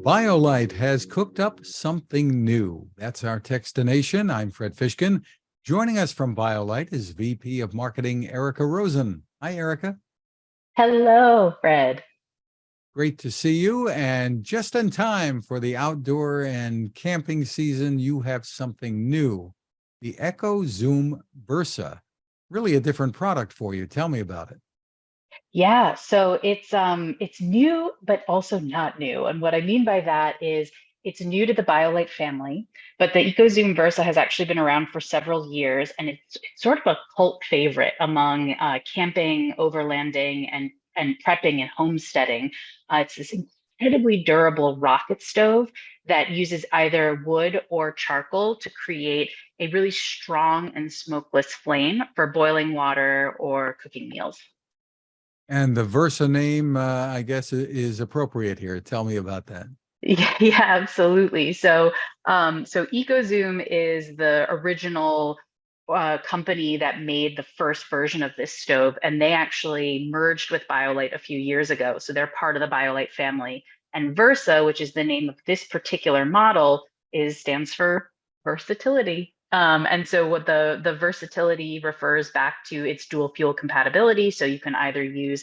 BioLite has cooked up something new. That's our Techstination. I'm Fred Fishkin. Joining us from BioLite is VP of Marketing Erica Rosen. Hi, Erica. Hello, Fred. Great to see you. And just in time for the outdoor and camping season, you have something new, the EcoZoom Versa. Really a different product for you. Tell me about it. Yeah, so it's new, but also not new. And what I mean by that is it's new to the BioLite family, but the EcoZoom Versa has actually been around for several years, and it's sort of a cult favorite among camping, overlanding, and prepping and homesteading. It's this incredibly durable rocket stove that uses either wood or charcoal to create a really strong and smokeless flame for boiling water or cooking meals. And the Versa name, I guess, is appropriate here. Tell me about that. Yeah, absolutely. So EcoZoom is the original company that made the first version of this stove, and they actually merged with BioLite a few years ago. So they're part of the BioLite family. And Versa, which is the name of this particular model, stands for versatility. And so what the versatility refers back to its dual fuel compatibility. So you can either use,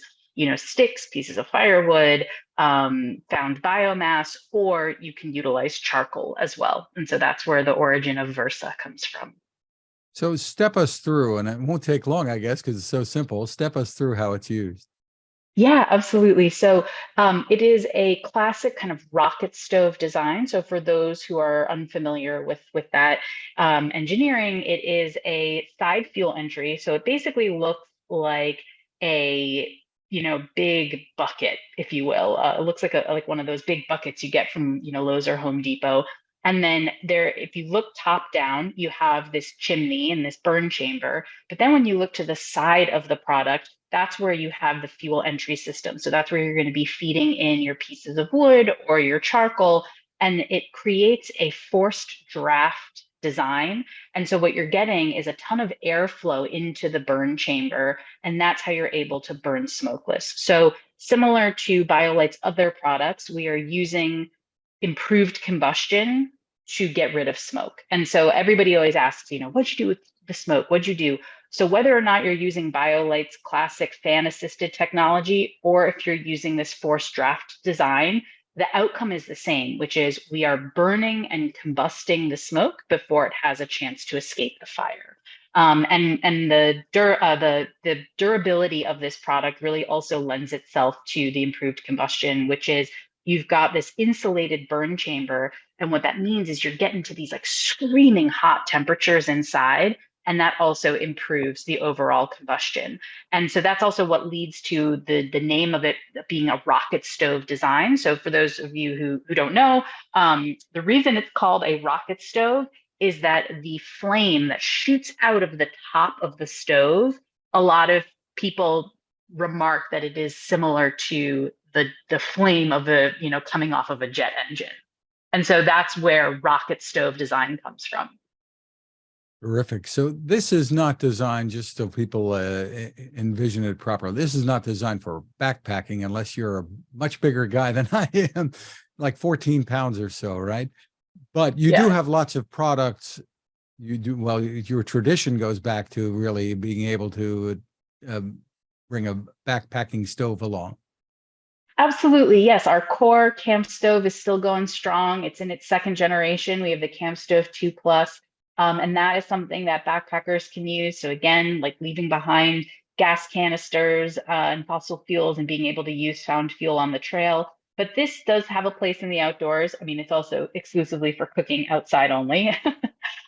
sticks, pieces of firewood, found biomass, or you can utilize charcoal as well. And so that's where the origin of Versa comes from. So step us through, and it won't take long, I guess, because it's so simple. Step us through how it's used. Yeah, absolutely. So it is a classic kind of rocket stove design. So for those who are unfamiliar with that engineering, it is a side fuel entry. So it basically looks like a big bucket, if you will. It looks like like one of those big buckets you get from Lowe's or Home Depot. And then there, if you look top down, you have this chimney and this burn chamber. But then when you look to the side of the product, that's where you have the fuel entry system. So that's where you're going to be feeding in your pieces of wood or your charcoal, and it creates a forced draft design. And so what you're getting is a ton of airflow into the burn chamber, and that's how you're able to burn smokeless. So similar to BioLite's other products, we are using improved combustion to get rid of smoke. And so everybody always asks, what'd you do with the smoke? What'd you do? So whether or not you're using BioLite's classic fan assisted technology, or if you're using this forced draft design, the outcome is the same, which is we are burning and combusting the smoke before it has a chance to escape the fire. And the durability of this product really also lends itself to the improved combustion, which is you've got this insulated burn chamber. And what that means is you're getting to these like screaming hot temperatures inside. And that also improves the overall combustion. And so that's also what leads to the name of it being a rocket stove design. So for those of you who don't know, the reason it's called a rocket stove is that the flame that shoots out of the top of the stove, a lot of people remark that it is similar to the flame of coming off of a jet engine. And so that's where rocket stove design comes from. Terrific. So this is not designed, just so people envision it properly. This is not designed for backpacking unless you're a much bigger guy than I am, like 14 pounds or so, right? But you do have lots of products. You do, well, your tradition goes back to really being able to bring a backpacking stove along. Absolutely. Yes. Our core camp stove is still going strong. It's in its second generation. We have the Camp Stove 2 Plus. And that is something that backpackers can use. So again, like leaving behind gas canisters and fossil fuels and being able to use found fuel on the trail. But this does have a place in the outdoors. I mean, it's also exclusively for cooking outside only.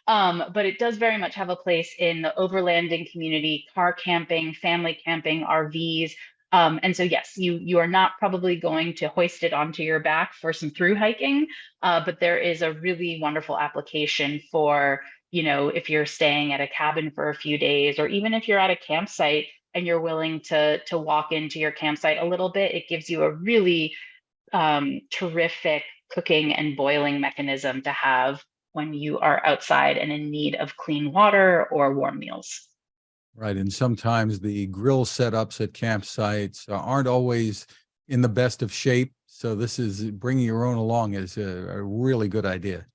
But it does very much have a place in the overlanding community, car camping, family camping, RVs. And so, yes, you are not probably going to hoist it onto your back for some through hiking, but there is a really wonderful application for, if you're staying at a cabin for a few days, or even if you're at a campsite and you're willing to walk into your campsite a little bit, it gives you a really terrific cooking and boiling mechanism to have when you are outside and in need of clean water or warm meals. Right. And sometimes the grill setups at campsites aren't always in the best of shape. So this is bringing your own along is a really good idea.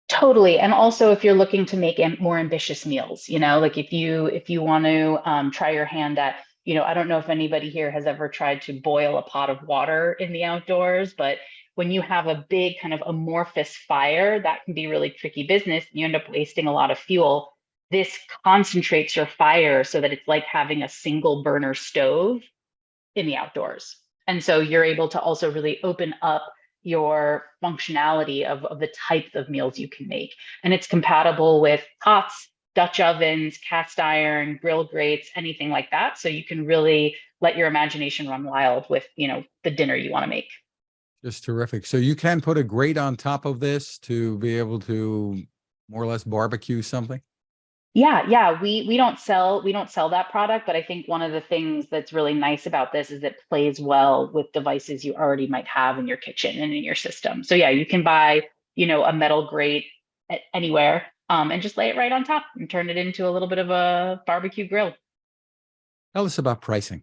Totally. And also if you're looking to make more ambitious meals, like if you want to try your hand at, I don't know if anybody here has ever tried to boil a pot of water in the outdoors, but when you have a big kind of amorphous fire, that can be really tricky business. You end up wasting a lot of fuel. This concentrates your fire so that it's like having a single burner stove in the outdoors. And so you're able to also really open up your functionality of the types of meals you can make. And it's compatible with pots, Dutch ovens, cast iron, grill grates, anything like that. So you can really let your imagination run wild with, the dinner you want to make. Just terrific. So you can put a grate on top of this to be able to more or less barbecue something? Yeah. We don't sell that product, but I think one of the things that's really nice about this is it plays well with devices you already might have in your kitchen and in your system. So yeah, you can buy, a metal grate anywhere, and just lay it right on top and turn it into a little bit of a barbecue grill. Tell us about pricing.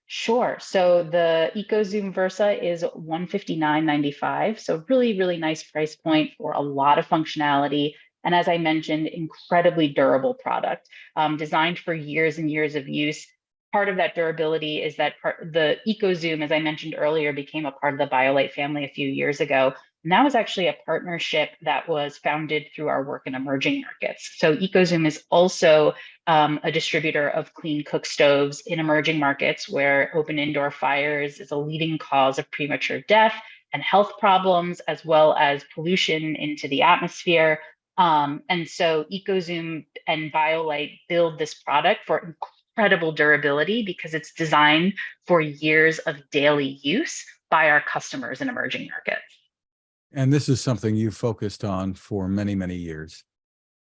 Sure. So the EcoZoom Versa is 159.95. So really, really nice price point for a lot of functionality. And as I mentioned, incredibly durable product, designed for years and years of use. Part of that durability is that the EcoZoom, as I mentioned earlier, became a part of the BioLite family a few years ago. And that was actually a partnership that was founded through our work in emerging markets. So EcoZoom is also a distributor of clean cook stoves in emerging markets where open indoor fires is a leading cause of premature death and health problems, as well as pollution into the atmosphere. And so EcoZoom and BioLite build this product for incredible durability because it's designed for years of daily use by our customers in emerging markets. And this is something you focused on for many, many years.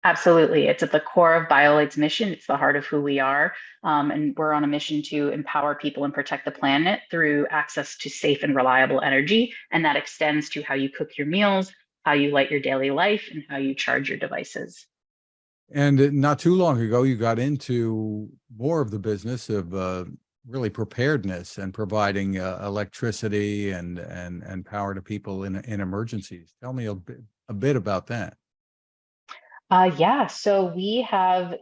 Absolutely. It's at the core of BioLite's mission. It's the heart of who we are. And we're on a mission to empower people and protect the planet through access to safe and reliable energy. And that extends to how you cook your meals, how you light your daily life, and how you charge your devices. And not too long ago, you got into more of the business of really preparedness and providing electricity and power to people in emergencies. Tell me a bit about that. Yeah, so we have,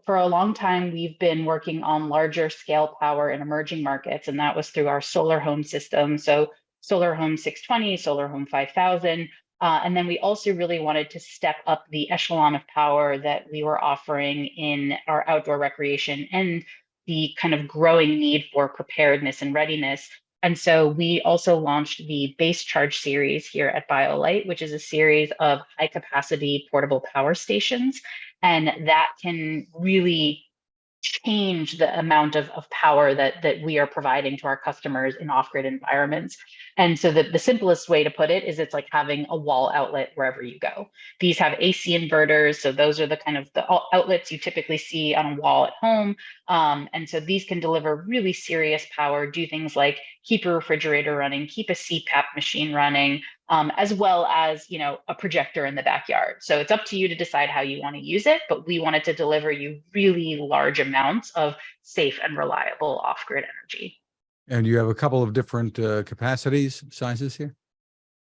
for a long time, we've been working on larger scale power in emerging markets, and that was through our solar home system. So Solar Home 620, Solar Home 5000. And then we also really wanted to step up the echelon of power that we were offering in our outdoor recreation and the kind of growing need for preparedness and readiness. And so we also launched the Base Charge series here at BioLite, which is a series of high capacity portable power stations. And that can really change the amount of power that we are providing to our customers in off-grid environments. And so the simplest way to put it is it's like having a wall outlet wherever you go. These have AC inverters. So those are the kind of the outlets you typically see on a wall at home. And so these can deliver really serious power, do things like keep a refrigerator running, keep a CPAP machine running, as well as a projector in the backyard. So it's up to you to decide how you want to use it, but we wanted to deliver you really large amounts of safe and reliable off-grid energy. And you have a couple of different capacities, sizes here?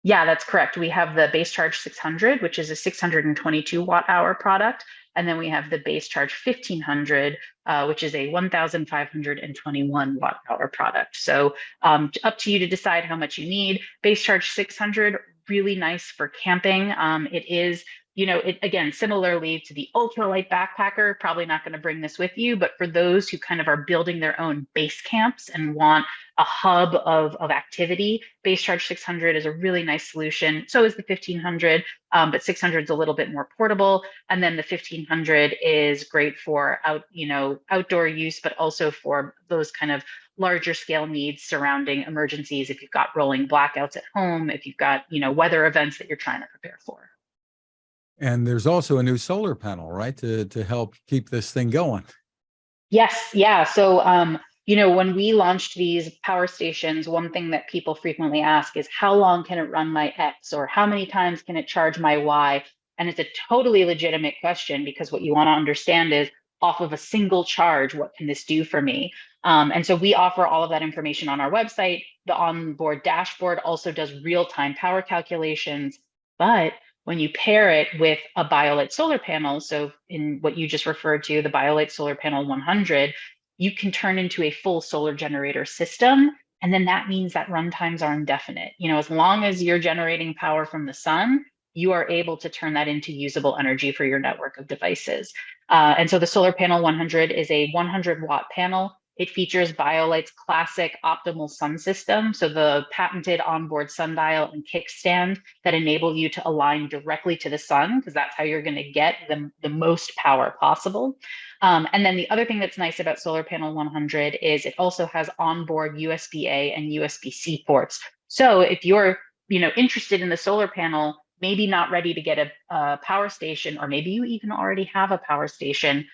Yeah, that's correct. We have the Base Charge 600, which is a 622 watt hour product. And then we have the Base Charge 1500, which is a 1521 watt hour product. So up to you to decide how much you need. Base Charge 600, really nice for camping. It is, it again, similarly to the ultralight backpacker, probably not going to bring this with you, but for those who kind of are building their own base camps and want a hub of activity, Base Charge 600 is a really nice solution. So is the 1500, but 600 is a little bit more portable. And then the 1500 is great for outdoor use, but also for those kind of larger scale needs surrounding emergencies. If you've got rolling blackouts at home, if you've got, weather events that you're trying to prepare for. And there's also a new solar panel, right, to help keep this thing going. Yes, yeah. So, when we launched these power stations, one thing that people frequently ask is how long can it run my X or how many times can it charge my Y? And it's a totally legitimate question because what you want to understand is off of a single charge, what can this do for me? And so we offer all of that information on our website. The onboard dashboard also does real-time power calculations, but when you pair it with a BioLite solar panel, so in what you just referred to, the BioLite Solar Panel 100, you can turn into a full solar generator system. And then that means that run times are indefinite. As long as you're generating power from the sun, you are able to turn that into usable energy for your network of devices. And so the Solar Panel 100 is a 100-watt panel. It features BioLite's classic optimal sun system, so the patented onboard sundial and kickstand that enable you to align directly to the sun, because that's how you're going to get the most power possible. And then the other thing that's nice about Solar Panel 100 is it also has onboard USB-A and USB-C ports. So if you're interested in the solar panel, maybe not ready to get a power station, or maybe you even already have a power station,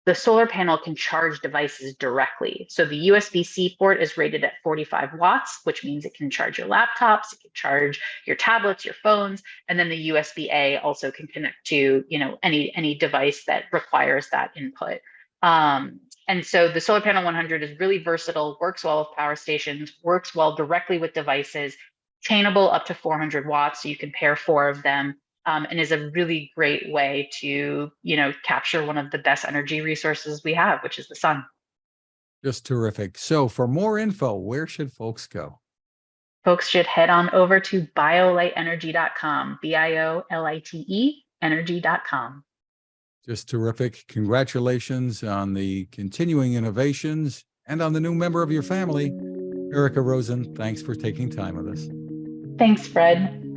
the solar panel can charge devices directly. So the USB-C port is rated at 45 watts, which means it can charge your laptops, it can charge your tablets, your phones, and then the USB-A also can connect to any device that requires that input. And so the Solar Panel 100 is really versatile, works well with power stations, works well directly with devices, chainable up to 400 watts, so you can pair 4 of them. And is a really great way to, capture one of the best energy resources we have, which is the sun. Just terrific. So for more info, where should folks go? Folks should head on over to bioliteenergy.com, BIOLITE energy.com. Just terrific. Congratulations on the continuing innovations and on the new member of your family. Erica Rosen, thanks for taking time with us. Thanks, Fred.